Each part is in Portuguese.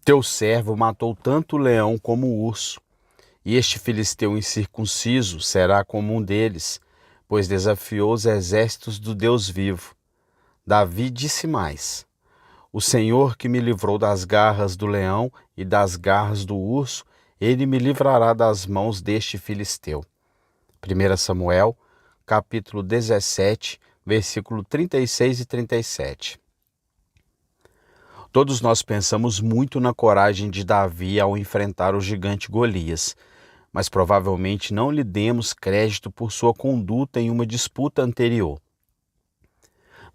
Teu servo matou tanto o leão como o urso, e este filisteu incircunciso será como um deles, pois desafiou os exércitos do Deus vivo. Davi disse mais: O Senhor que me livrou das garras do leão e das garras do urso, ele me livrará das mãos deste filisteu. 1 Samuel, capítulo 17, versículo 36 e 37. Todos nós pensamos muito na coragem de Davi ao enfrentar o gigante Golias, mas provavelmente não lhe demos crédito por sua conduta em uma disputa anterior.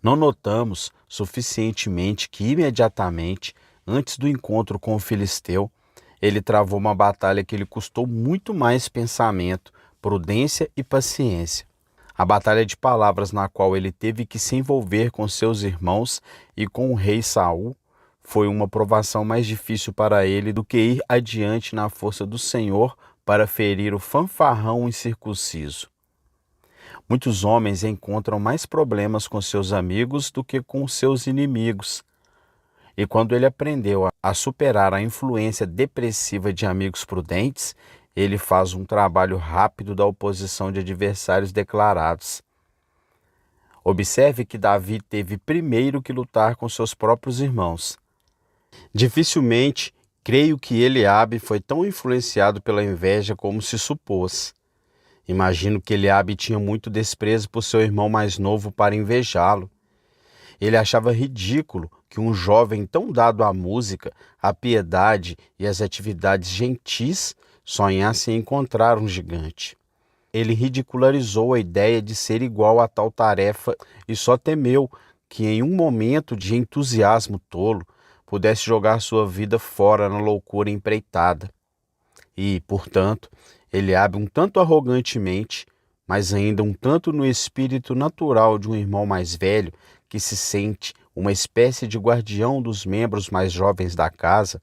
Não notamos suficientemente que imediatamente, antes do encontro com o filisteu, ele travou uma batalha que lhe custou muito mais pensamento, prudência e paciência. A batalha de palavras na qual ele teve que se envolver com seus irmãos e com o rei Saul foi uma provação mais difícil para ele do que ir adiante na força do Senhor para ferir o fanfarrão incircunciso. Muitos homens encontram mais problemas com seus amigos do que com seus inimigos. E quando ele aprendeu a superar a influência depressiva de amigos prudentes, ele faz um trabalho rápido da oposição de adversários declarados. Observe que Davi teve primeiro que lutar com seus próprios irmãos. Dificilmente creio que Eliabe foi tão influenciado pela inveja como se supôs. Imagino que Eliabe tinha muito desprezo por seu irmão mais novo para invejá-lo. Ele achava ridículo que um jovem tão dado à música, à piedade e às atividades gentis sonhasse em encontrar um gigante. Ele ridicularizou a ideia de ser igual a tal tarefa e só temeu que em um momento de entusiasmo tolo pudesse jogar sua vida fora na loucura empreitada. E, portanto, Eliabe um tanto arrogantemente, mas ainda um tanto no espírito natural de um irmão mais velho que se sente uma espécie de guardião dos membros mais jovens da casa,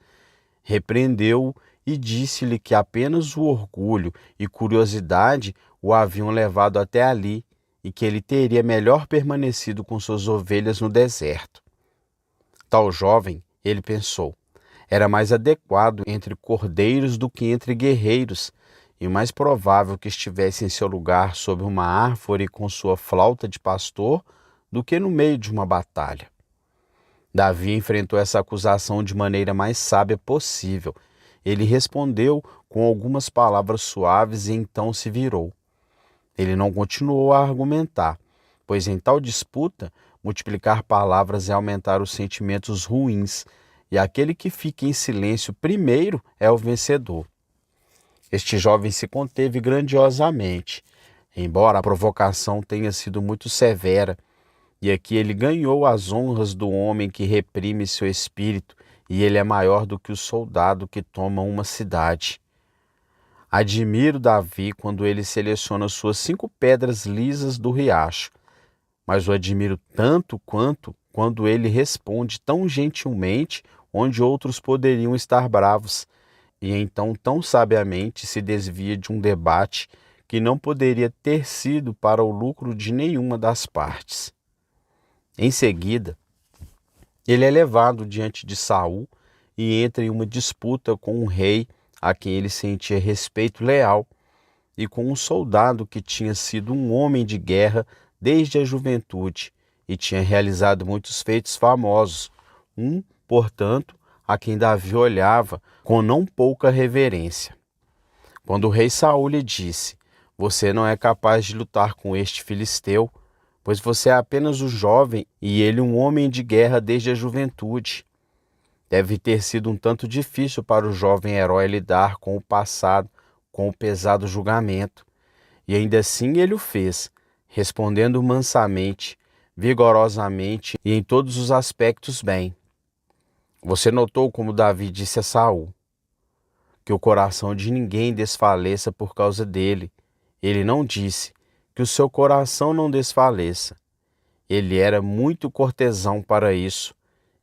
repreendeu-o e disse-lhe que apenas o orgulho e curiosidade o haviam levado até ali e que ele teria melhor permanecido com suas ovelhas no deserto. Tal jovem, ele pensou, era mais adequado entre cordeiros do que entre guerreiros, e mais provável que estivesse em seu lugar sob uma árvore com sua flauta de pastor do que no meio de uma batalha. Davi enfrentou essa acusação de maneira mais sábia possível. Ele respondeu com algumas palavras suaves e então se virou. Ele não continuou a argumentar, pois em tal disputa, multiplicar palavras é aumentar os sentimentos ruins, e aquele que fica em silêncio primeiro é o vencedor. Este jovem se conteve grandiosamente, embora a provocação tenha sido muito severa, e aqui ele ganhou as honras do homem que reprime seu espírito, e ele é maior do que o soldado que toma uma cidade. Admiro Davi quando ele seleciona suas 5 pedras lisas do riacho, mas o admiro tanto quanto quando ele responde tão gentilmente onde outros poderiam estar bravos, e então tão sabiamente se desvia de um debate que não poderia ter sido para o lucro de nenhuma das partes. Em seguida, ele é levado diante de Saul e entra em uma disputa com um rei a quem ele sentia respeito leal e com um soldado que tinha sido um homem de guerra desde a juventude e tinha realizado muitos feitos famosos, portanto, a quem Davi olhava com não pouca reverência. Quando o rei Saul lhe disse: Você não é capaz de lutar com este filisteu, pois você é apenas um jovem e ele um homem de guerra desde a juventude. Deve ter sido um tanto difícil para o jovem herói lidar com o passado, com o pesado julgamento. E ainda assim ele o fez, respondendo mansamente, vigorosamente e em todos os aspectos bem. Você notou como Davi disse a Saul, que o coração de ninguém desfaleça por causa dele. Ele não disse que o seu coração não desfaleça. Ele era muito cortesão para isso.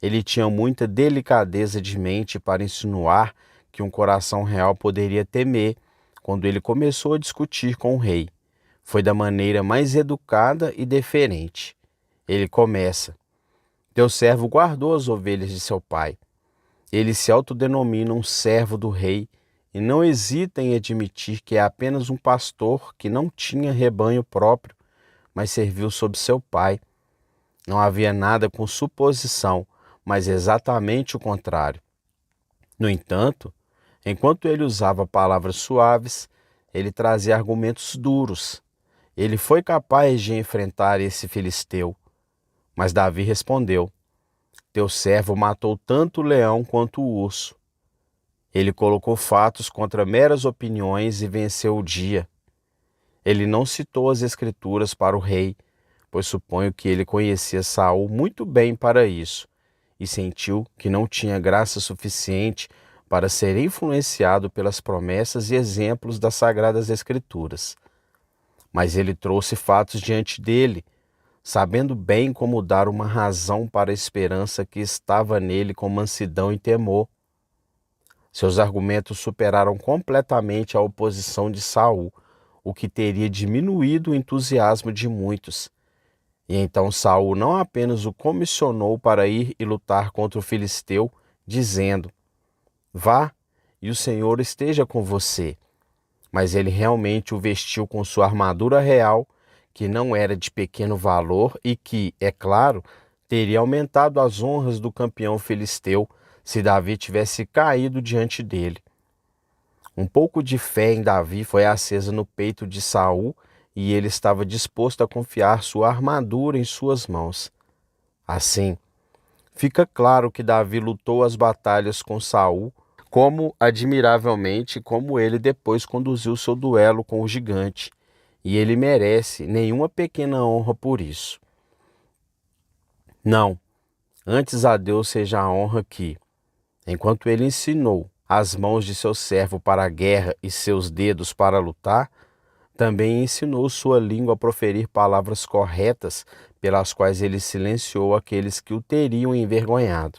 Ele tinha muita delicadeza de mente para insinuar que um coração real poderia temer quando ele começou a discutir com o rei. Foi da maneira mais educada e deferente. Ele começa: Teu servo guardou as ovelhas de seu pai. Ele se autodenomina um servo do rei e não hesita em admitir que é apenas um pastor que não tinha rebanho próprio, mas serviu sob seu pai. Não havia nada com suposição, mas exatamente o contrário. No entanto, enquanto ele usava palavras suaves, ele trazia argumentos duros. Ele foi capaz de enfrentar esse filisteu. Mas Davi respondeu: Teu servo matou tanto o leão quanto o urso. Ele colocou fatos contra meras opiniões e venceu o dia. Ele não citou as escrituras para o rei, pois suponho que ele conhecia Saul muito bem para isso, e sentiu que não tinha graça suficiente para ser influenciado pelas promessas e exemplos das sagradas escrituras. Mas ele trouxe fatos diante dele, sabendo bem como dar uma razão para a esperança que estava nele com mansidão e temor. Seus argumentos superaram completamente a oposição de Saul, o que teria diminuído o entusiasmo de muitos. E então Saul não apenas o comissionou para ir e lutar contra o filisteu, dizendo: Vá, e o Senhor esteja com você. Mas ele realmente o vestiu com sua armadura real, que não era de pequeno valor e que, é claro, teria aumentado as honras do campeão filisteu se Davi tivesse caído diante dele. Um pouco de fé em Davi foi acesa no peito de Saul e ele estava disposto a confiar sua armadura em suas mãos. Assim, fica claro que Davi lutou as batalhas com Saul, como admiravelmente como ele depois conduziu seu duelo com o gigante, e ele merece nenhuma pequena honra por isso. Não, antes a Deus seja a honra que, enquanto ele ensinou as mãos de seu servo para a guerra e seus dedos para lutar, também ensinou sua língua a proferir palavras corretas pelas quais ele silenciou aqueles que o teriam envergonhado.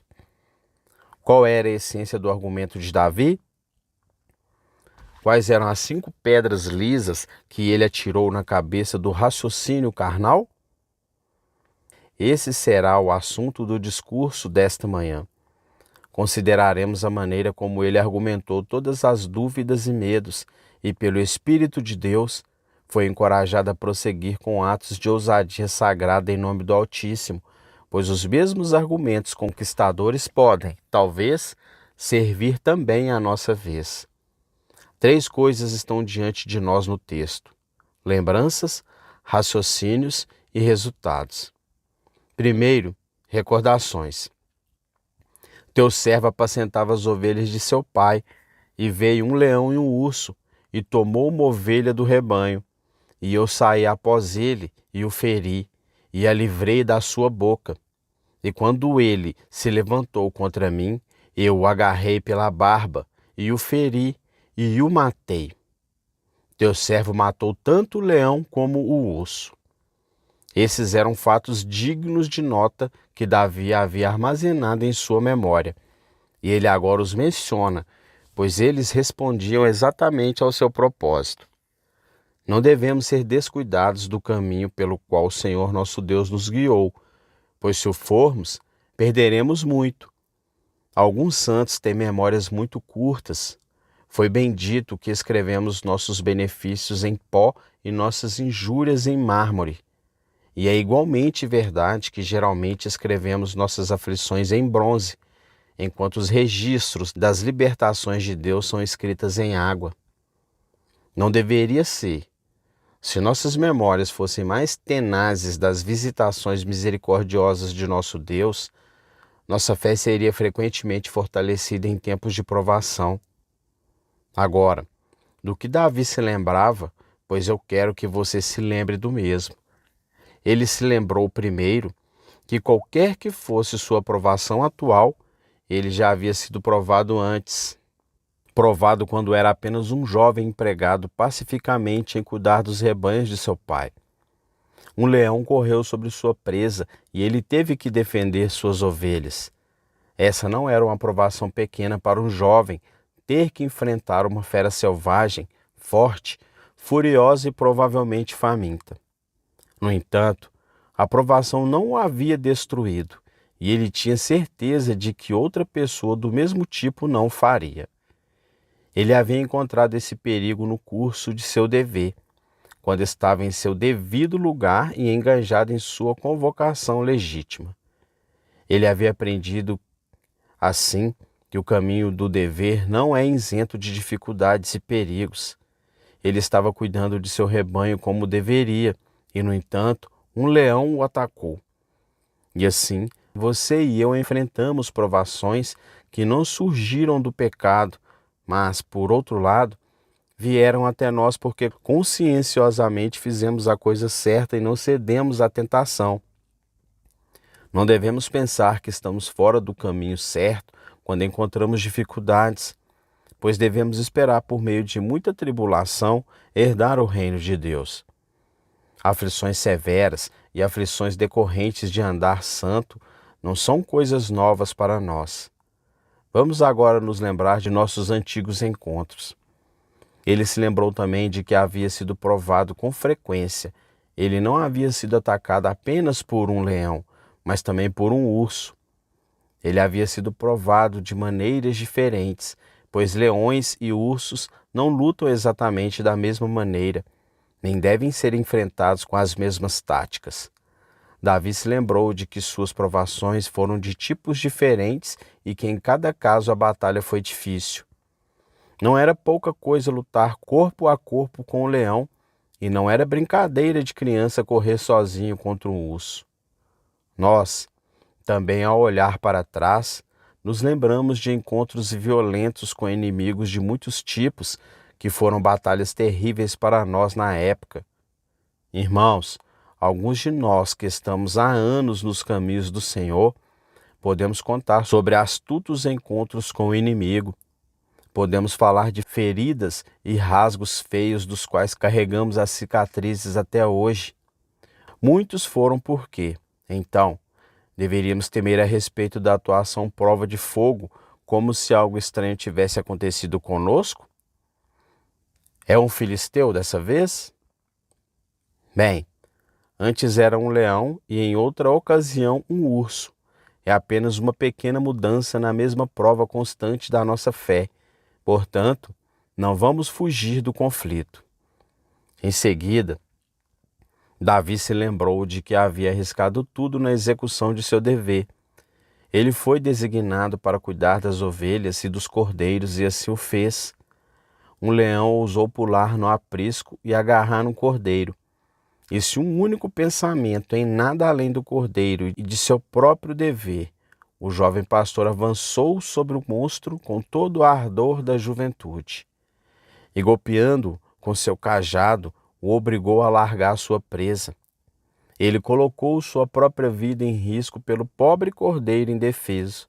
Qual era a essência do argumento de Davi? Quais eram as 5 pedras lisas que ele atirou na cabeça do raciocínio carnal? Esse será o assunto do discurso desta manhã. Consideraremos a maneira como ele argumentou todas as dúvidas e medos e, pelo Espírito de Deus, foi encorajado a prosseguir com atos de ousadia sagrada em nome do Altíssimo, pois os mesmos argumentos conquistadores podem, talvez, servir também à nossa vez. 3 coisas estão diante de nós no texto: lembranças, raciocínios e resultados. Primeiro, recordações. Teu servo apacentava as ovelhas de seu pai, e veio um leão e um urso, e tomou uma ovelha do rebanho. E eu saí após ele, e o feri, e a livrei da sua boca. E quando ele se levantou contra mim, eu o agarrei pela barba, e o feri, e o matei. Teu servo matou tanto o leão como o urso. Esses eram fatos dignos de nota que Davi havia armazenado em sua memória. E ele agora os menciona, pois eles respondiam exatamente ao seu propósito. Não devemos ser descuidados do caminho pelo qual o Senhor nosso Deus nos guiou, pois se o formos, perderemos muito. Alguns santos têm memórias muito curtas. Foi bem dito que escrevemos nossos benefícios em pó e nossas injúrias em mármore. E é igualmente verdade que geralmente escrevemos nossas aflições em bronze, enquanto os registros das libertações de Deus são escritas em água. Não deveria ser. Se nossas memórias fossem mais tenazes das visitações misericordiosas de nosso Deus, nossa fé seria frequentemente fortalecida em tempos de provação. Agora, do que Davi se lembrava, pois eu quero que você se lembre do mesmo. Ele se lembrou primeiro que qualquer que fosse sua provação atual, ele já havia sido provado antes. Provado quando era apenas um jovem empregado pacificamente em cuidar dos rebanhos de seu pai. Um leão correu sobre sua presa e ele teve que defender suas ovelhas. Essa não era uma provação pequena para um jovem ter que enfrentar uma fera selvagem, forte, furiosa e provavelmente faminta. No entanto, a provação não o havia destruído, e ele tinha certeza de que outra pessoa do mesmo tipo não faria. Ele havia encontrado esse perigo no curso de seu dever, quando estava em seu devido lugar e engajado em sua convocação legítima. Ele havia aprendido, assim, que o caminho do dever não é isento de dificuldades e perigos. Ele estava cuidando de seu rebanho como deveria, e, no entanto, um leão o atacou. E assim, você e eu enfrentamos provações que não surgiram do pecado, mas, por outro lado, vieram até nós porque conscienciosamente fizemos a coisa certa e não cedemos à tentação. Não devemos pensar que estamos fora do caminho certo quando encontramos dificuldades, pois devemos esperar por meio de muita tribulação herdar o reino de Deus. Aflições severas e aflições decorrentes de andar santo não são coisas novas para nós. Vamos agora nos lembrar de nossos antigos encontros. Ele se lembrou também de que havia sido provado com frequência. Ele não havia sido atacado apenas por um leão, mas também por um urso. Ele havia sido provado de maneiras diferentes, pois leões e ursos não lutam exatamente da mesma maneira, nem devem ser enfrentados com as mesmas táticas. Davi se lembrou de que suas provações foram de tipos diferentes e que em cada caso a batalha foi difícil. Não era pouca coisa lutar corpo a corpo com o leão, e não era brincadeira de criança correr sozinho contra um urso. Nós, também ao olhar para trás, nos lembramos de encontros violentos com inimigos de muitos tipos, que foram batalhas terríveis para nós na época. Irmãos, alguns de nós que estamos há anos nos caminhos do Senhor, podemos contar sobre astutos encontros com o inimigo. Podemos falar de feridas e rasgos feios dos quais carregamos as cicatrizes até hoje. Muitos foram por quê? Então, deveríamos temer a respeito da atuação prova de fogo, como se algo estranho tivesse acontecido conosco? É um filisteu dessa vez? Bem, antes era um leão e em outra ocasião um urso. É apenas uma pequena mudança na mesma prova constante da nossa fé. Portanto, não vamos fugir do conflito. Em seguida, Davi se lembrou de que havia arriscado tudo na execução de seu dever. Ele foi designado para cuidar das ovelhas e dos cordeiros e assim o fez. Um leão ousou pular no aprisco e agarrar um cordeiro. E se um único pensamento em nada além do cordeiro e de seu próprio dever, o jovem pastor avançou sobre o monstro com todo o ardor da juventude. E golpeando-o com seu cajado, o obrigou a largar sua presa. Ele colocou sua própria vida em risco pelo pobre cordeiro indefeso.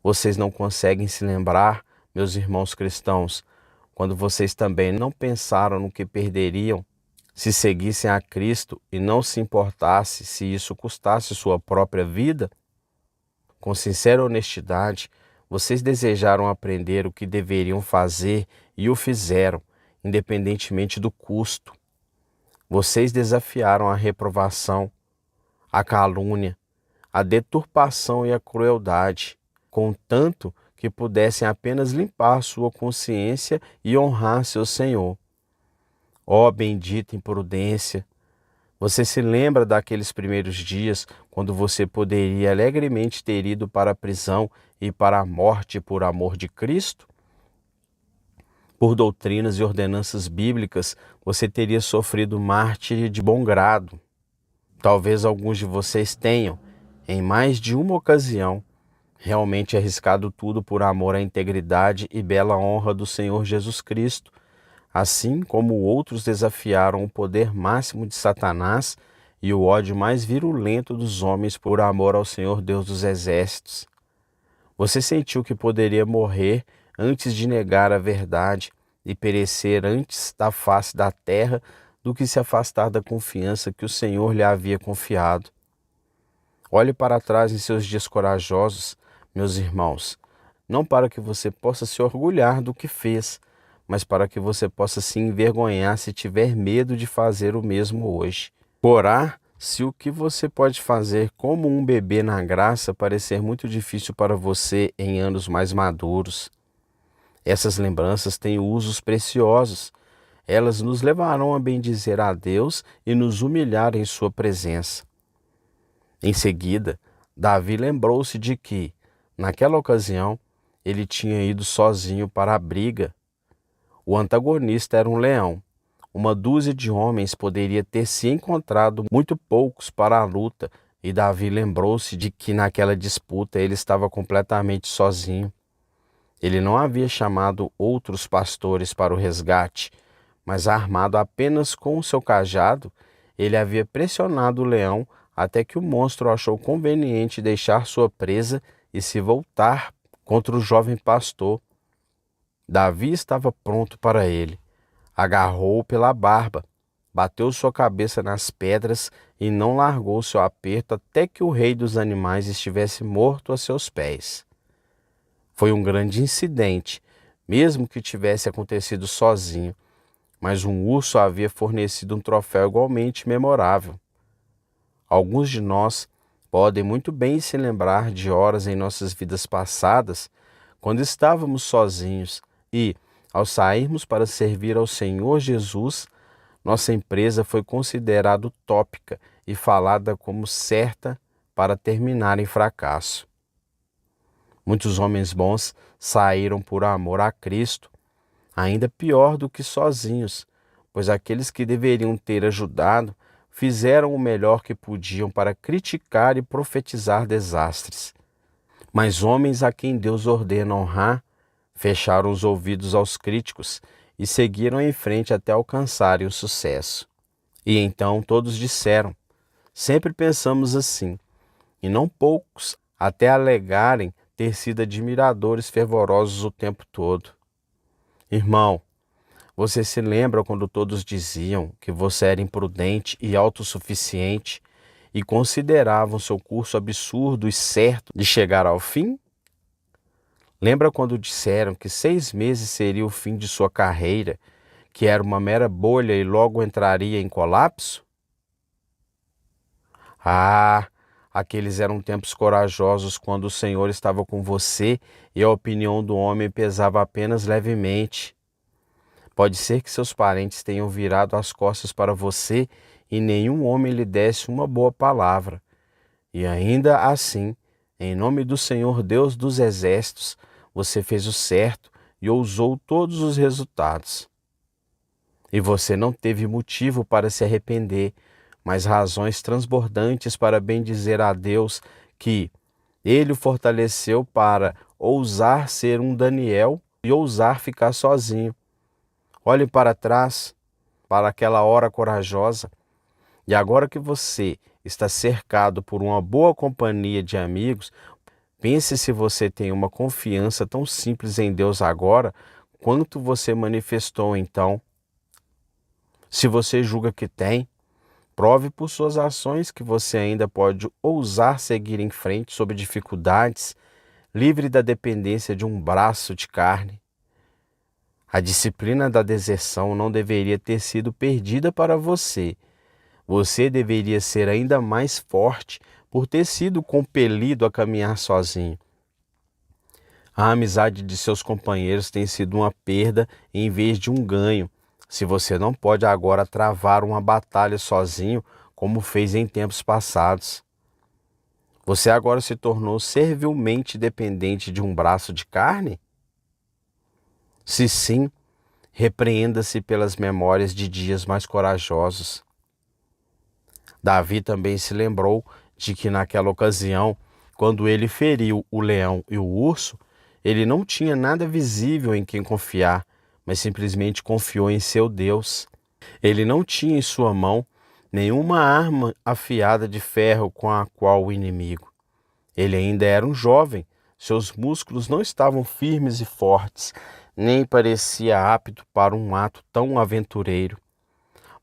Vocês não conseguem se lembrar, meus irmãos cristãos, quando vocês também não pensaram no que perderiam se seguissem a Cristo e não se importasse se isso custasse sua própria vida? Com sincera honestidade, vocês desejaram aprender o que deveriam fazer e o fizeram, independentemente do custo. Vocês desafiaram a reprovação, a calúnia, a deturpação e a crueldade, contanto que pudessem apenas limpar sua consciência e honrar seu Senhor. Ó bendita imprudência! Você se lembra daqueles primeiros dias, quando você poderia alegremente ter ido para a prisão e para a morte por amor de Cristo? Por doutrinas e ordenanças bíblicas, você teria sofrido mártire de bom grado. Talvez alguns de vocês tenham, em mais de uma ocasião, realmente arriscado tudo por amor à integridade e bela honra do Senhor Jesus Cristo, assim como outros desafiaram o poder máximo de Satanás e o ódio mais virulento dos homens por amor ao Senhor Deus dos Exércitos. Você sentiu que poderia morrer antes de negar a verdade e perecer antes da face da terra do que se afastar da confiança que o Senhor lhe havia confiado. Olhe para trás em seus dias corajosos, meus irmãos, não para que você possa se orgulhar do que fez, mas para que você possa se envergonhar se tiver medo de fazer o mesmo hoje. Corá Se o que você pode fazer como um bebê na graça parecer muito difícil para você em anos mais maduros, essas lembranças têm usos preciosos. Elas nos levarão a bendizer a Deus e nos humilhar em sua presença. Em seguida, Davi lembrou-se de que, naquela ocasião, ele tinha ido sozinho para a briga. O antagonista era um leão. Uma dúzia de homens poderia ter se encontrado muito poucos para a luta, e Davi lembrou-se de que naquela disputa ele estava completamente sozinho. Ele não havia chamado outros pastores para o resgate, mas armado apenas com o seu cajado, ele havia pressionado o leão até que o monstro achou conveniente deixar sua presa e se voltar contra o jovem pastor. Davi estava pronto para ele. Agarrou-o pela barba, bateu sua cabeça nas pedras e não largou seu aperto até que o rei dos animais estivesse morto a seus pés. Foi um grande incidente, mesmo que tivesse acontecido sozinho, mas um urso havia fornecido um troféu igualmente memorável. Alguns de nós podem muito bem se lembrar de horas em nossas vidas passadas, quando estávamos sozinhos e, ao sairmos para servir ao Senhor Jesus, nossa empresa foi considerada utópica e falada como certa para terminar em fracasso. Muitos homens bons saíram por amor a Cristo, ainda pior do que sozinhos, pois aqueles que deveriam ter ajudado fizeram o melhor que podiam para criticar e profetizar desastres. Mas homens a quem Deus ordena honrar fecharam os ouvidos aos críticos e seguiram em frente até alcançarem o sucesso. E então todos disseram: sempre pensamos assim, e não poucos até alegarem ter sido admiradores fervorosos o tempo todo. Irmão, você se lembra quando todos diziam que você era imprudente e autossuficiente e consideravam seu curso absurdo e certo de chegar ao fim? Lembra quando disseram que 6 meses seria o fim de sua carreira, que era uma mera bolha e logo entraria em colapso? Ah, aqueles eram tempos corajosos quando o Senhor estava com você e a opinião do homem pesava apenas levemente. Pode ser que seus parentes tenham virado as costas para você e nenhum homem lhe desse uma boa palavra. E ainda assim, em nome do Senhor Deus dos Exércitos, você fez o certo e ousou todos os resultados. E você não teve motivo para se arrepender, mas razões transbordantes para bendizer a Deus que Ele o fortaleceu para ousar ser um Daniel e ousar ficar sozinho. Olhe para trás, para aquela hora corajosa, e agora que você está cercado por uma boa companhia de amigos, pense se você tem uma confiança tão simples em Deus agora, quanto você manifestou então. Se você julga que tem, prove por suas ações que você ainda pode ousar seguir em frente sob dificuldades, livre da dependência de um braço de carne. A disciplina da deserção não deveria ter sido perdida para você. Você deveria ser ainda mais forte por ter sido compelido a caminhar sozinho. A amizade de seus companheiros tem sido uma perda em vez de um ganho, se você não pode agora travar uma batalha sozinho, como fez em tempos passados. Você agora se tornou servilmente dependente de um braço de carne? Se sim, repreenda-se pelas memórias de dias mais corajosos. Davi também se lembrou de que naquela ocasião, quando ele feriu o leão e o urso, ele não tinha nada visível em quem confiar, mas simplesmente confiou em seu Deus. Ele não tinha em sua mão nenhuma arma afiada de ferro com a qual o inimigo. Ele ainda era um jovem, seus músculos não estavam firmes e fortes, nem parecia apto para um ato tão aventureiro.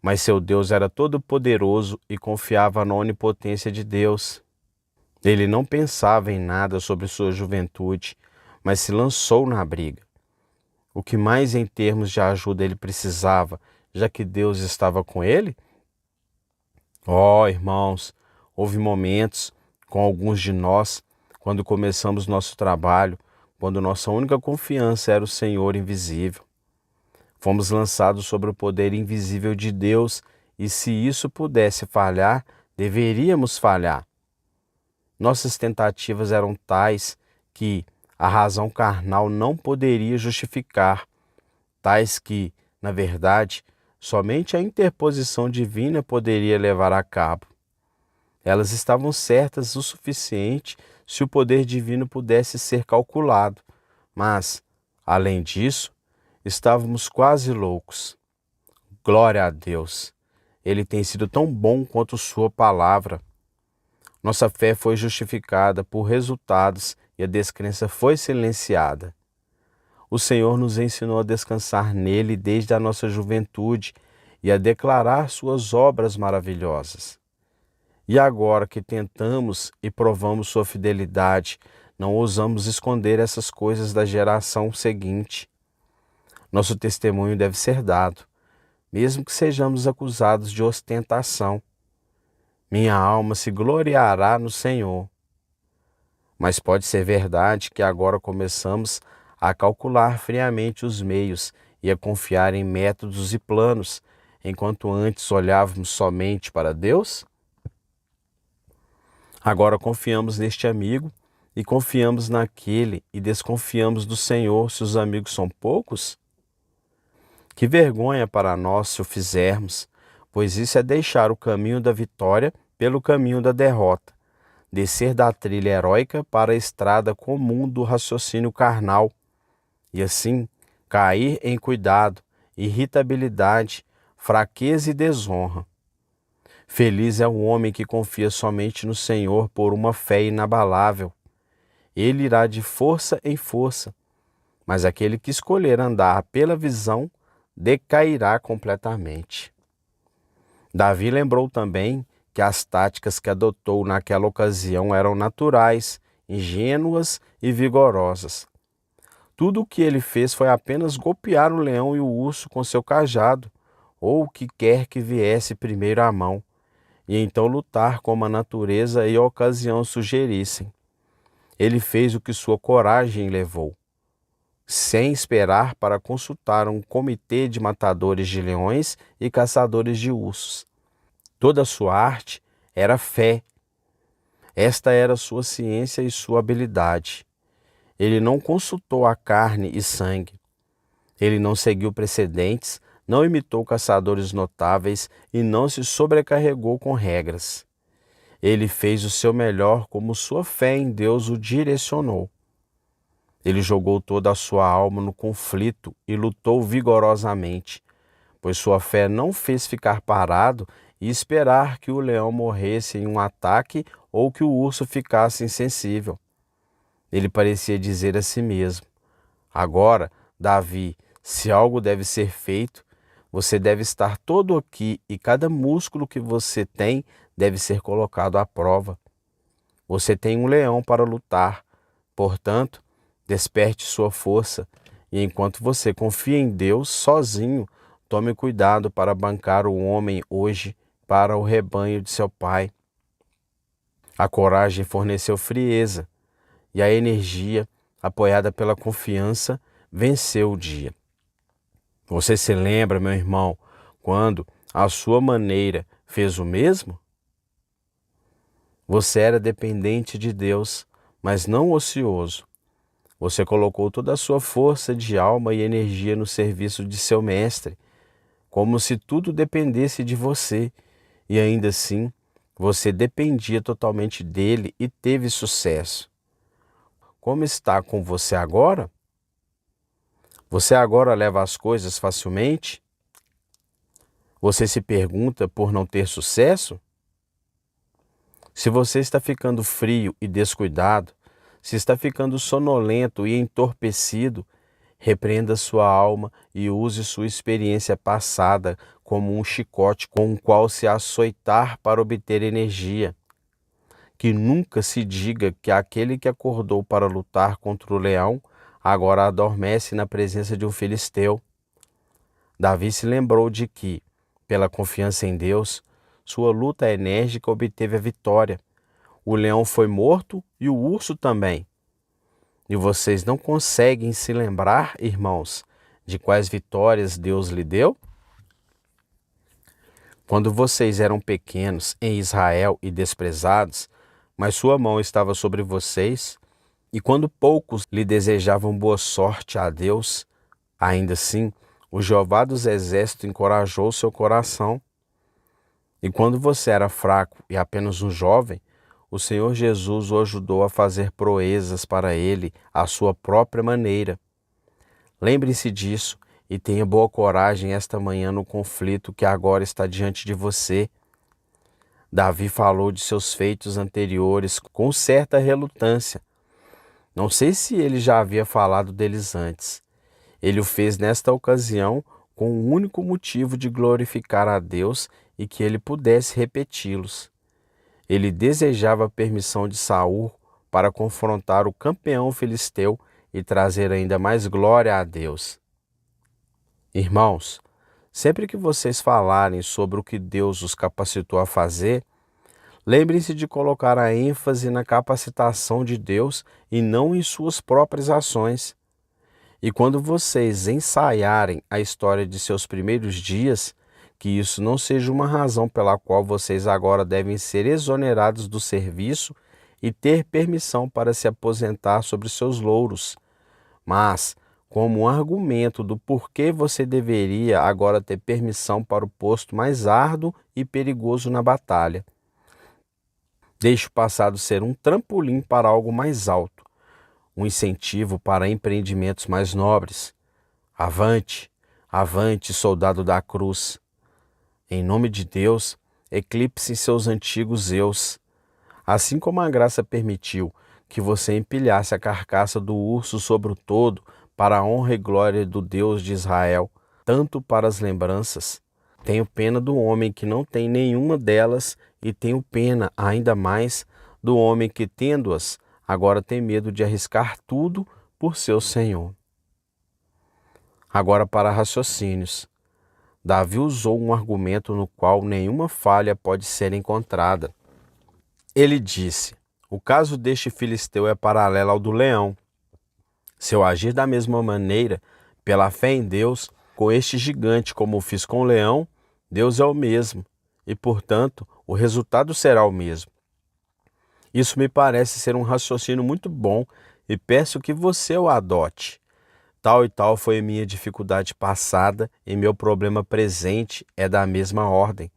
Mas seu Deus era todo-poderoso e confiava na onipotência de Deus. Ele não pensava em nada sobre sua juventude, mas se lançou na briga. O que mais em termos de ajuda ele precisava, já que Deus estava com ele? Irmãos, houve momentos com alguns de nós, quando começamos nosso trabalho, quando nossa única confiança era o Senhor invisível. Fomos lançados sobre o poder invisível de Deus e se isso pudesse falhar, deveríamos falhar. Nossas tentativas eram tais que a razão carnal não poderia justificar, tais que, na verdade, somente a interposição divina poderia levar a cabo. Elas estavam certas o suficiente se o poder divino pudesse ser calculado, mas, além disso, estávamos quase loucos. Glória a Deus! Ele tem sido tão bom quanto sua palavra. Nossa fé foi justificada por resultados e a descrença foi silenciada. O Senhor nos ensinou a descansar nele desde a nossa juventude e a declarar suas obras maravilhosas. E agora que tentamos e provamos sua fidelidade, não ousamos esconder essas coisas da geração seguinte. Nosso testemunho deve ser dado, mesmo que sejamos acusados de ostentação. Minha alma se gloriará no Senhor. Mas pode ser verdade que agora começamos a calcular friamente os meios e a confiar em métodos e planos, enquanto antes olhávamos somente para Deus? Agora confiamos neste amigo e confiamos naquele e desconfiamos do Senhor se os amigos são poucos? Que vergonha para nós se o fizermos, pois isso é deixar o caminho da vitória pelo caminho da derrota, descer da trilha heróica para a estrada comum do raciocínio carnal, e assim cair em cuidado, irritabilidade, fraqueza e desonra. Feliz é o homem que confia somente no Senhor por uma fé inabalável. Ele irá de força em força, mas aquele que escolher andar pela visão decairá completamente. Davi lembrou também que as táticas que adotou naquela ocasião eram naturais, ingênuas e vigorosas. Tudo o que ele fez foi apenas golpear o leão e o urso com seu cajado, ou o que quer que viesse primeiro à mão, e então lutar como a natureza e a ocasião sugerissem. Ele fez o que sua coragem levou, sem esperar para consultar um comitê de matadores de leões e caçadores de ursos. Toda a sua arte era fé. Esta era sua ciência e sua habilidade. Ele não consultou a carne e sangue. Ele não seguiu precedentes, não imitou caçadores notáveis e não se sobrecarregou com regras. Ele fez o seu melhor como sua fé em Deus o direcionou. Ele jogou toda a sua alma no conflito e lutou vigorosamente, pois sua fé não fez ficar parado e esperar que o leão morresse em um ataque ou que o urso ficasse insensível. Ele parecia dizer a si mesmo: agora, Davi, se algo deve ser feito, você deve estar todo aqui e cada músculo que você tem deve ser colocado à prova. Você tem um leão para lutar, portanto, desperte sua força e enquanto você confia em Deus sozinho, tome cuidado para bancar o homem hoje para o rebanho de seu pai. A coragem forneceu frieza e a energia, apoiada pela confiança, venceu o dia. Você se lembra, meu irmão, quando, à sua maneira, fez o mesmo? Você era dependente de Deus, mas não ocioso. Você colocou toda a sua força de alma e energia no serviço de seu mestre, como se tudo dependesse de você, e ainda assim, você dependia totalmente dele e teve sucesso. Como está com você agora? Você agora leva as coisas facilmente? Você se pergunta por não ter sucesso? Se você está ficando frio e descuidado, se está ficando sonolento e entorpecido, repreenda sua alma e use sua experiência passada como um chicote com o qual se açoitar para obter energia. Que nunca se diga que aquele que acordou para lutar contra o leão agora adormece na presença de um filisteu. Davi se lembrou de que, pela confiança em Deus, Sua luta enérgica obteve a vitória. O leão foi morto e o urso também. E vocês não conseguem se lembrar, irmãos, de quais vitórias Deus lhe deu? Quando vocês eram pequenos em Israel e desprezados, mas sua mão estava sobre vocês, e quando poucos lhe desejavam boa sorte a Deus, ainda assim, o Jeová dos Exércitos encorajou seu coração. E quando você era fraco e apenas um jovem, o Senhor Jesus o ajudou a fazer proezas para ele à sua própria maneira. Lembre-se disso e tenha boa coragem esta manhã no conflito que agora está diante de você. Davi falou de seus feitos anteriores com certa relutância. Não sei se ele já havia falado deles antes. Ele o fez nesta ocasião com o único motivo de glorificar a Deus e que ele pudesse repeti-los. Ele desejava a permissão de Saul para confrontar o campeão filisteu e trazer ainda mais glória a Deus. Irmãos, sempre que vocês falarem sobre o que Deus os capacitou a fazer, lembrem-se de colocar a ênfase na capacitação de Deus e não em suas próprias ações. E quando vocês ensaiarem a história de seus primeiros dias, que isso não seja uma razão pela qual vocês agora devem ser exonerados do serviço e ter permissão para se aposentar sobre seus louros, mas como um argumento do porquê você deveria agora ter permissão para o posto mais árduo e perigoso na batalha. Deixe o passado ser um trampolim para algo mais alto, um incentivo para empreendimentos mais nobres. Avante, avante, soldado da cruz. Em nome de Deus, eclipse seus antigos eus. Assim como a graça permitiu que você empilhasse a carcaça do urso sobre o todo para a honra e glória do Deus de Israel, tanto para as lembranças. Tenho pena do homem que não tem nenhuma delas e tenho pena ainda mais do homem que, tendo-as, agora tem medo de arriscar tudo por seu Senhor. Agora para raciocínios. Davi usou um argumento no qual nenhuma falha pode ser encontrada. Ele disse: o caso deste filisteu é paralelo ao do leão. Se eu agir da mesma maneira, pela fé em Deus, com este gigante como o fiz com o leão, Deus é o mesmo, e portanto o resultado será o mesmo. Isso me parece ser um raciocínio muito bom e peço que você o adote. Tal e tal foi a minha dificuldade passada e meu problema presente é da mesma ordem.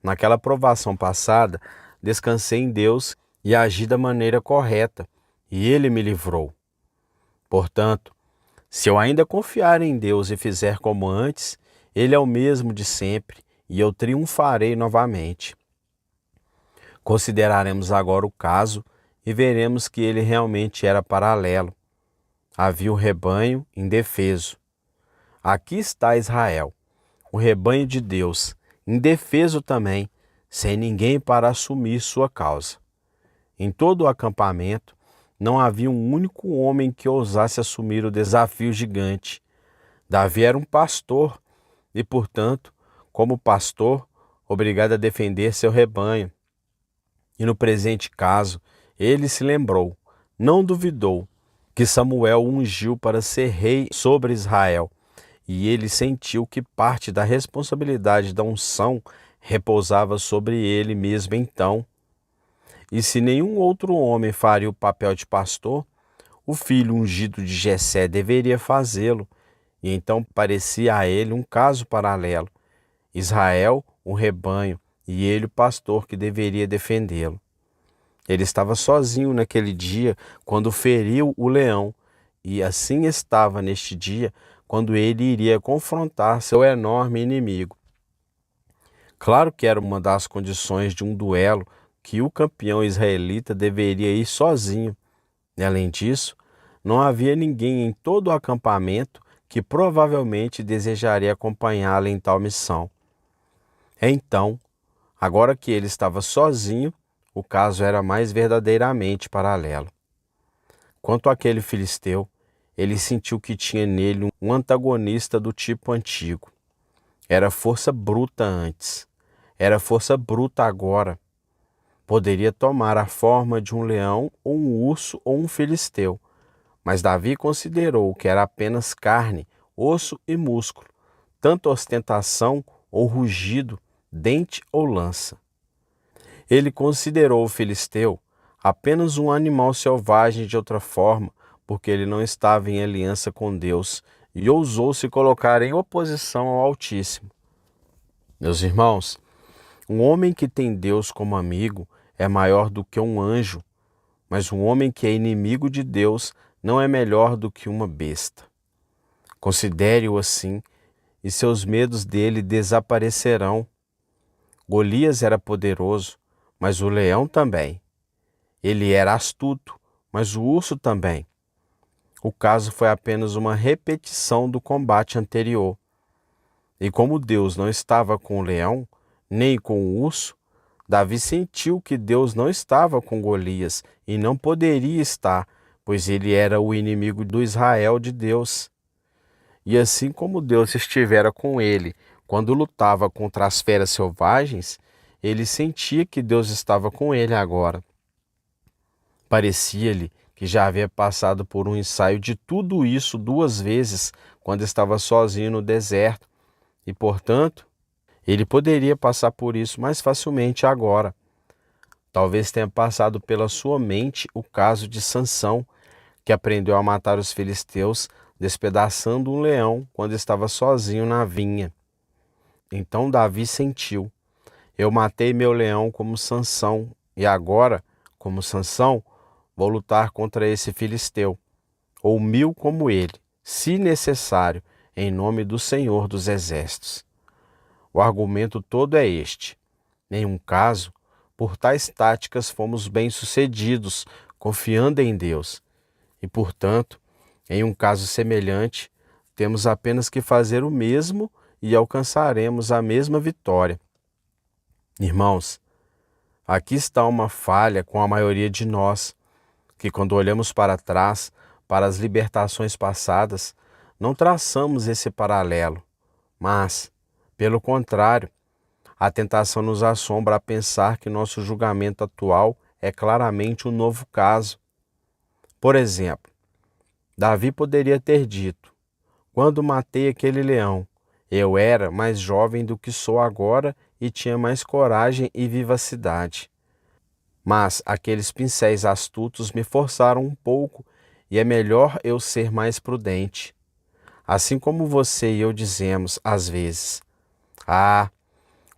Naquela provação passada, descansei em Deus e agi da maneira correta, e Ele me livrou. Portanto, se eu ainda confiar em Deus e fizer como antes, Ele é o mesmo de sempre e eu triunfarei novamente. Consideraremos agora o caso e veremos que ele realmente era paralelo. Havia o rebanho indefeso. Aqui está Israel, o rebanho de Deus, indefeso também, sem ninguém para assumir sua causa. Em todo o acampamento, não havia um único homem que ousasse assumir o desafio gigante. Davi era um pastor e, portanto, como pastor, obrigado a defender seu rebanho. E no presente caso, ele se lembrou, não duvidou, que Samuel o ungiu para ser rei sobre Israel. E ele sentiu que parte da responsabilidade da unção repousava sobre ele mesmo então. E se nenhum outro homem faria o papel de pastor, o filho ungido de Jessé deveria fazê-lo. E então parecia a ele um caso paralelo. Israel, o rebanho, e ele o pastor que deveria defendê-lo. Ele estava sozinho naquele dia quando feriu o leão, e assim estava neste dia quando ele iria confrontar seu enorme inimigo. Claro que era uma das condições de um duelo que o campeão israelita deveria ir sozinho. E além disso, não havia ninguém em todo o acampamento que provavelmente desejaria acompanhá-lo em tal missão. Então, agora que ele estava sozinho, o caso era mais verdadeiramente paralelo. Quanto àquele filisteu, ele sentiu que tinha nele um antagonista do tipo antigo. Era força bruta antes. era força bruta agora. Poderia tomar a forma de um leão, ou um urso, ou um filisteu. Mas Davi considerou que era apenas carne, osso e músculo, tanto ostentação ou rugido, dente ou lança. Ele considerou o filisteu apenas um animal selvagem de outra forma, porque ele não estava em aliança com Deus e ousou se colocar em oposição ao Altíssimo. Meus irmãos, um homem que tem Deus como amigo é maior do que um anjo, mas um homem que é inimigo de Deus não é melhor do que uma besta. Considere-o assim, e seus medos dele desaparecerão. Golias era poderoso, mas o leão também. Ele era astuto, mas o urso também. O caso foi apenas uma repetição do combate anterior. E como Deus não estava com o leão, nem com o urso, Davi sentiu que Deus não estava com Golias e não poderia estar, pois ele era o inimigo do Israel de Deus. E assim como Deus estivera com ele quando lutava contra as feras selvagens, ele sentia que Deus estava com ele agora. Parecia-lhe que já havia passado por um ensaio de tudo isso 2 vezes quando estava sozinho no deserto e, portanto, ele poderia passar por isso mais facilmente agora. Talvez tenha passado pela sua mente o caso de Sansão, que aprendeu a matar os filisteus despedaçando um leão quando estava sozinho na vinha. Então Davi sentiu: eu matei meu leão como Sansão, e agora, como Sansão, vou lutar contra esse filisteu, ou 1000 como ele, se necessário, em nome do Senhor dos Exércitos. O argumento todo é este: em um caso, por tais táticas fomos bem-sucedidos, confiando em Deus, e, portanto, em um caso semelhante, temos apenas que fazer o mesmo e alcançaremos a mesma vitória. Irmãos, aqui está uma falha com a maioria de nós, que quando olhamos para trás, para as libertações passadas, não traçamos esse paralelo, mas, pelo contrário, a tentação nos assombra a pensar que nosso julgamento atual é claramente um novo caso. Por exemplo, Davi poderia ter dito: quando matei aquele leão, eu era mais jovem do que sou agora e tinha mais coragem e vivacidade. Mas aqueles pincéis astutos me forçaram um pouco e é melhor eu ser mais prudente. Assim como você e eu dizemos às vezes: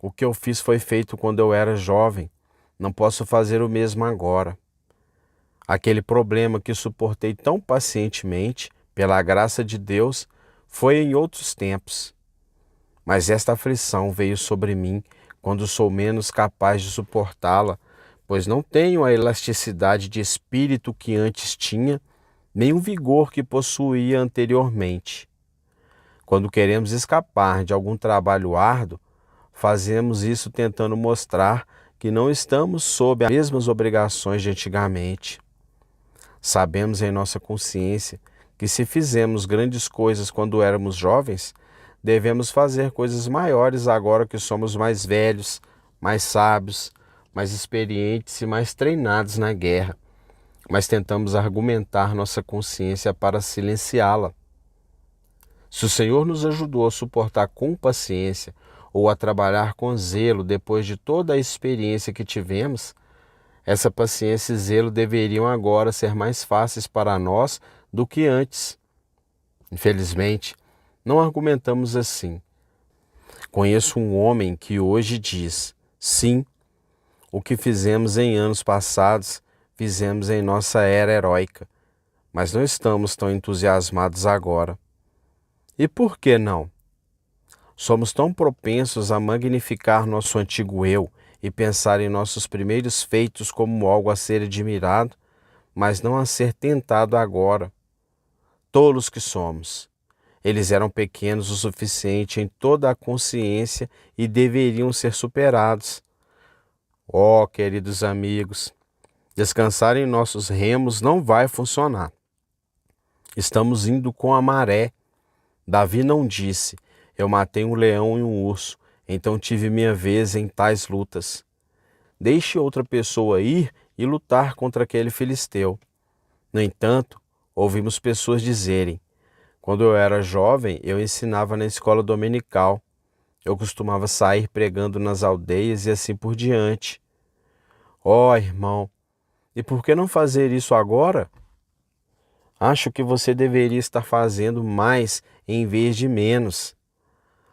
o que eu fiz foi feito quando eu era jovem, não posso fazer o mesmo agora. Aquele problema que suportei tão pacientemente, pela graça de Deus, foi em outros tempos. Mas esta aflição veio sobre mim quando sou menos capaz de suportá-la, pois não tenho a elasticidade de espírito que antes tinha, nem o vigor que possuía anteriormente. Quando queremos escapar de algum trabalho árduo, fazemos isso tentando mostrar que não estamos sob as mesmas obrigações de antigamente. Sabemos em nossa consciência que se fizemos grandes coisas quando éramos jovens, devemos fazer coisas maiores agora que somos mais velhos, mais sábios, mais experientes e mais treinados na guerra, mas tentamos argumentar nossa consciência para silenciá-la. Se o Senhor nos ajudou a suportar com paciência ou a trabalhar com zelo depois de toda a experiência que tivemos, essa paciência e zelo deveriam agora ser mais fáceis para nós do que antes. Infelizmente, não argumentamos assim. Conheço um homem que hoje diz: sim, o que fizemos em anos passados, fizemos em nossa era heróica, mas não estamos tão entusiasmados agora. E por que não? Somos tão propensos a magnificar nosso antigo eu e pensar em nossos primeiros feitos como algo a ser admirado, mas não a ser tentado agora. Tolos que somos! Eles eram pequenos o suficiente em toda a consciência e deveriam ser superados. Oh, queridos amigos, descansar em nossos remos não vai funcionar. Estamos indo com a maré. Davi não disse: eu matei um leão e um urso. então tive minha vez em tais lutas. Deixe outra pessoa ir e lutar contra aquele filisteu. No entanto, ouvimos pessoas dizerem: quando eu era jovem, eu ensinava na escola dominical. Eu costumava sair pregando nas aldeias e assim por diante. Ó, irmão, e por que não fazer isso agora? Acho que você deveria estar fazendo mais em vez de menos.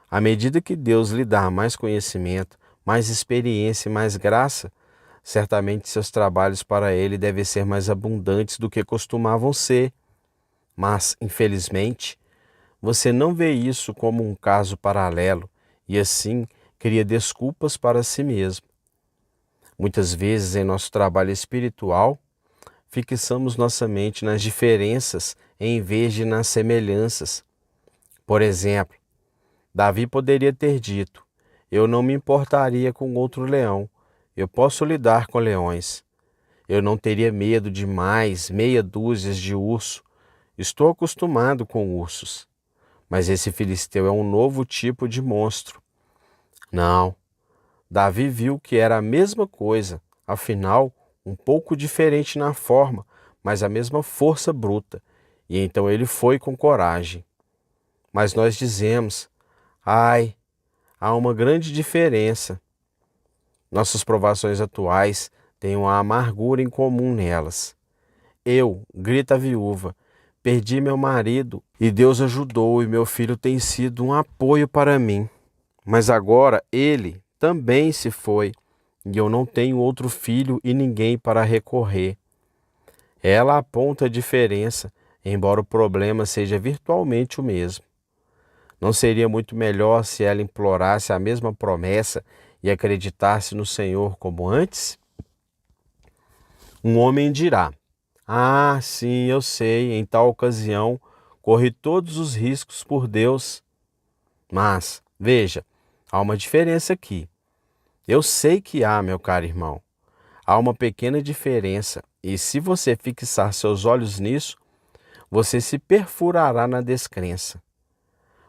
À medida que Deus lhe dá mais conhecimento, mais experiência e mais graça, certamente seus trabalhos para Ele devem ser mais abundantes do que costumavam ser. Mas, infelizmente, você não vê isso como um caso paralelo e, assim, cria desculpas para si mesmo. Muitas vezes, em nosso trabalho espiritual, fixamos nossa mente nas diferenças em vez de nas semelhanças. Por exemplo, Davi poderia ter dito: eu não me importaria com outro leão, eu posso lidar com leões. Eu não teria medo de mais meia dúzia de urso, estou acostumado com ursos. Mas esse filisteu é um novo tipo de monstro. Não, Davi viu que era a mesma coisa, afinal, um pouco diferente na forma, mas a mesma força bruta, e então ele foi com coragem. Mas nós dizemos: ai, há uma grande diferença. Nossas provações atuais têm uma amargura em comum nelas. Eu, grita a viúva, perdi meu marido e Deus ajudou e meu filho tem sido um apoio para mim. Mas agora ele também se foi e eu não tenho outro filho e ninguém para recorrer. Ela aponta a diferença, embora o problema seja virtualmente o mesmo. Não seria muito melhor se ela implorasse a mesma promessa e acreditasse no Senhor como antes? Um homem dirá: ah, sim, eu sei, em tal ocasião corri todos os riscos por Deus. Mas, veja, há uma diferença aqui. Eu sei que há, meu caro irmão. Há uma pequena diferença, e se você fixar seus olhos nisso, você se perfurará na descrença.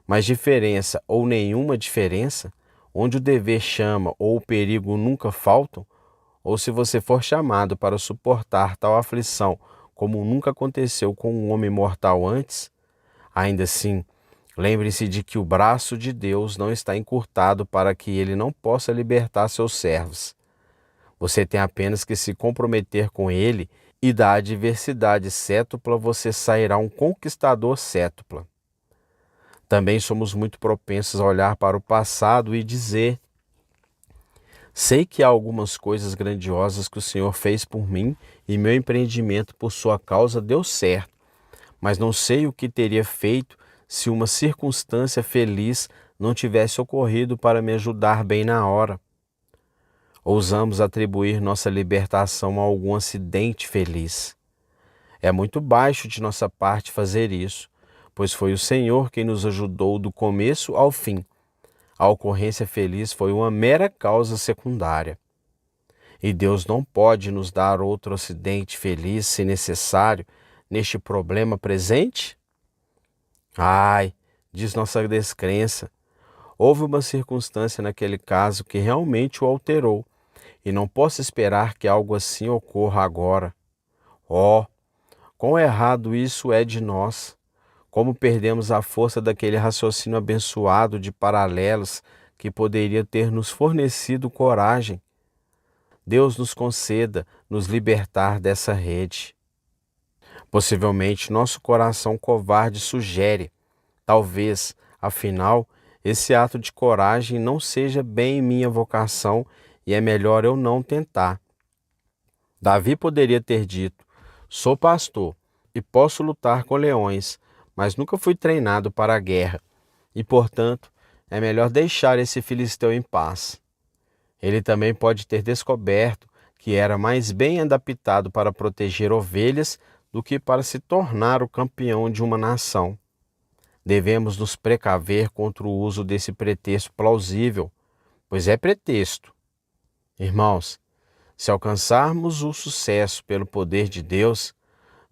Mas diferença ou nenhuma diferença, onde o dever chama ou o perigo nunca faltam, ou se você for chamado para suportar tal aflição como nunca aconteceu com um homem mortal antes, ainda assim, lembre-se de que o braço de Deus não está encurtado para que ele não possa libertar seus servos. Você tem apenas que se comprometer com ele e da adversidade cétupla você sairá um conquistador cétupla. Também somos muito propensos a olhar para o passado e dizer: sei que há algumas coisas grandiosas que o Senhor fez por mim e meu empreendimento por sua causa deu certo, mas não sei o que teria feito se uma circunstância feliz não tivesse ocorrido para me ajudar bem na hora. Ousamos atribuir nossa libertação a algum acidente feliz. É muito baixo de nossa parte fazer isso, pois foi o Senhor quem nos ajudou do começo ao fim. A ocorrência feliz foi uma mera causa secundária. E Deus não pode nos dar outro acidente feliz, se necessário, neste problema presente? Ai, diz nossa descrença, houve uma circunstância naquele caso que realmente o alterou, e não posso esperar que algo assim ocorra agora. Oh, quão errado isso é de nós! Como perdemos a força daquele raciocínio abençoado de paralelos que poderia ter nos fornecido coragem. Deus nos conceda nos libertar dessa rede. Possivelmente nosso coração covarde sugere, talvez, afinal, esse ato de coragem não seja bem minha vocação e é melhor eu não tentar. Davi poderia ter dito: sou pastor e posso lutar com leões, mas nunca fui treinado para a guerra e, portanto, é melhor deixar esse filisteu em paz. Ele também pode ter descoberto que era mais bem adaptado para proteger ovelhas do que para se tornar o campeão de uma nação. Devemos nos precaver contra o uso desse pretexto plausível, pois é pretexto. Irmãos, se alcançarmos o sucesso pelo poder de Deus,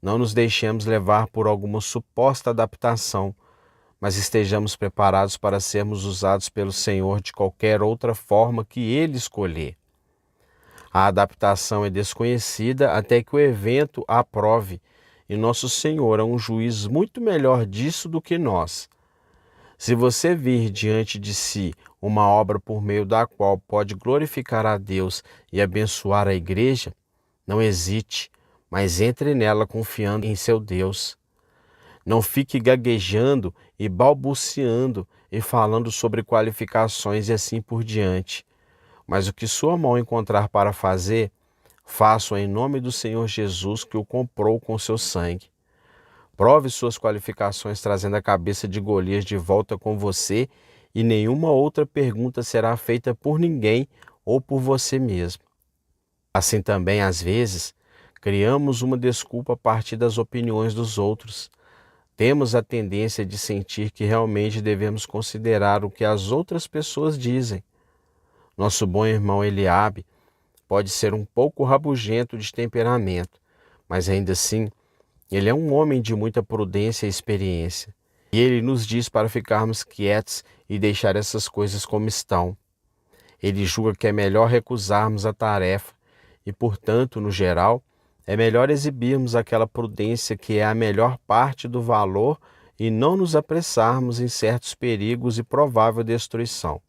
não nos deixemos levar por alguma suposta adaptação, mas estejamos preparados para sermos usados pelo Senhor de qualquer outra forma que Ele escolher. A adaptação é desconhecida até que o evento a aprove, e nosso Senhor é um juiz muito melhor disso do que nós. Se você vir diante de si uma obra por meio da qual pode glorificar a Deus e abençoar a igreja, não hesite, mas entre nela confiando em seu Deus. Não fique gaguejando e balbuciando e falando sobre qualificações e assim por diante. Mas o que sua mão encontrar para fazer, faça-o em nome do Senhor Jesus que o comprou com seu sangue. Prove suas qualificações trazendo a cabeça de Golias de volta com você e nenhuma outra pergunta será feita por ninguém ou por você mesmo. Assim também, às vezes, criamos uma desculpa a partir das opiniões dos outros. Temos a tendência de sentir que realmente devemos considerar o que as outras pessoas dizem. Nosso bom irmão Eliabe pode ser um pouco rabugento de temperamento, mas ainda assim, ele é um homem de muita prudência e experiência. E ele nos diz para ficarmos quietos e deixar essas coisas como estão. Ele julga que é melhor recusarmos a tarefa e, portanto, no geral, é melhor exibirmos aquela prudência que é a melhor parte do valor e não nos apressarmos em certos perigos e provável destruição.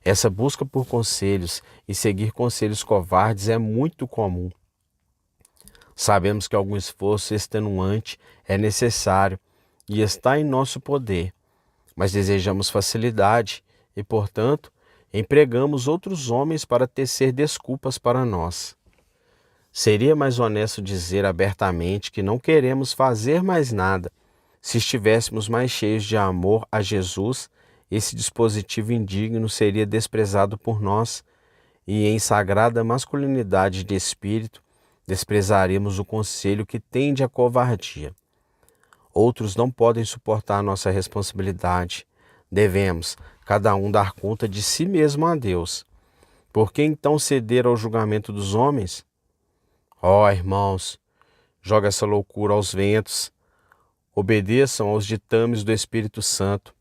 Essa busca por conselhos e seguir conselhos covardes é muito comum. Sabemos que algum esforço extenuante é necessário e está em nosso poder, mas desejamos facilidade e, portanto, empregamos outros homens para tecer desculpas para nós. Seria mais honesto dizer abertamente que não queremos fazer mais nada. Se estivéssemos mais cheios de amor a Jesus, esse dispositivo indigno seria desprezado por nós, e em sagrada masculinidade de espírito, desprezaríamos o conselho que tende à covardia. Outros não podem suportar nossa responsabilidade. Devemos, cada um, dar conta de si mesmo a Deus. Por que então ceder ao julgamento dos homens? Ó, irmãos, joga essa loucura aos ventos. Obedeçam aos ditames do Espírito Santo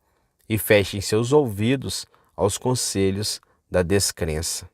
e fechem seus ouvidos aos conselhos da descrença.